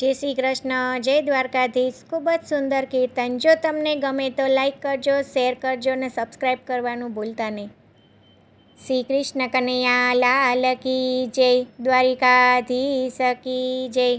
જય શ્રી કૃષ્ણ, જય દ્વારકાધીશ. ખૂબ જ સુંદર કીર્તન. જો તમને ગમે તો લાઈક કરજો, શેર કરજો અને સબસ્ક્રાઈબ કરવાનું ભૂલતા નહીં. શ્રી કૃષ્ણ કનૈયા લાલ કી જય, દ્વારિકાધીશ કી જય.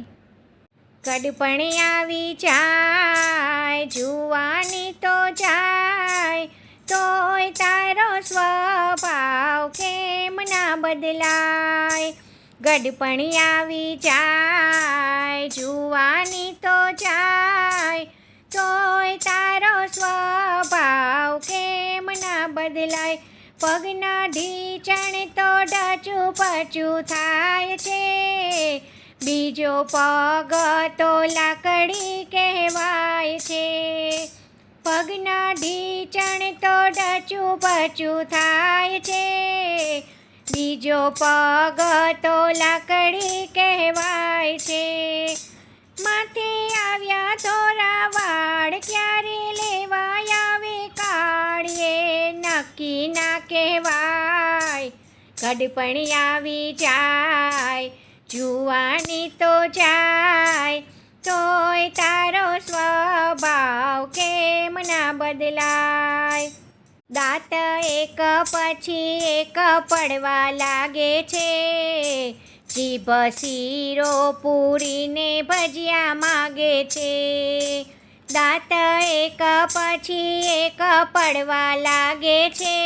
કડપણ આવી જાય, જુવાની તો જાય, તોય તારો સ્વભાવ કેમ ના બદલાય. ગડપણ આવી જાય, જુવાની તો જાય, તોય તારો સ્વભાવ કેમ ના બદલાય. પગના ઢીચણ તો ડાચું પાછું થાય છે, બીજો પગ તો લાકડી કહેવાય છે. પગના ઢીચણ તો ડાચું પાછું થાય છે, બીજો પગ તો લાકડી કહેવાય છે. માથે આવ્યા ધોરા વાળ, ક્યારે લેવાય આવે કાળીએ નક્કી ના કહેવાય. ગડપણ આવી જાય, જુવાની તો જાય, તોય તારો સ્વભાવ કેમ ના બદલાય. દાંત એક પછી એક પડવા લાગે છે, જીભ શીરો પૂરીને ભજીયા માગે છે. દાંત એક પછી એક પડવા લાગે છે,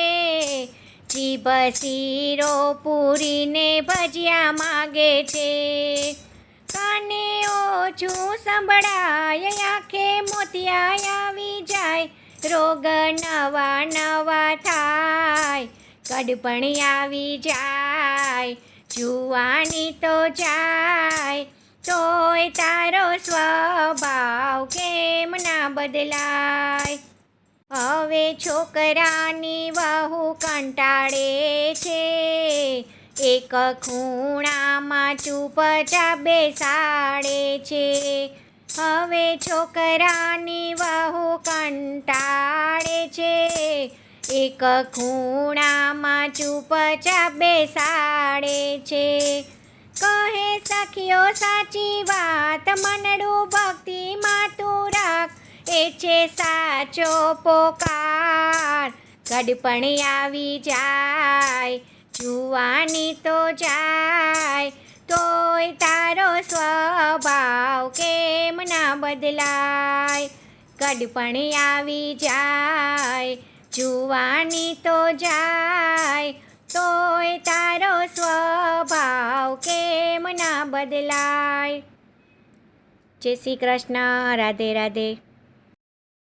જીભ શીરો પૂરીને ભજીયા માગે છે. કાને ઓછું સંભળાય, આંખે મોતિયા આવી જાય, રોગ નવા નવા થાય. ગડપણ આવી જાય, જુવાની તો જાય, તોય તારો સ્વભાવ કેમ ના બદલાય. હવે છોકરાની વહુ કંટાળે છે, એક ખૂણામાં ચૂપચાપ બેસાડે છે. હવે છોકરાની વહુ કંટાળે છે, એક ખૂણામાં ચૂપચાપ બેસાડે છે. કહે સખીઓ સાચી વાત, મનડું ભક્તિમાં તું રાખ, એ છે સાચો પોકાર. ગડપણ આવી જાય, જુવાની તો જાય, તોય તારો સ્વભાવ કેમ ના બદલાય. ગડપણ આવી જાય, જુવાની તો જાય, તોય તારો સ્વભાવ કેમ ના બદલાય. જય શ્રી કૃષ્ણ. રાધે રાધે.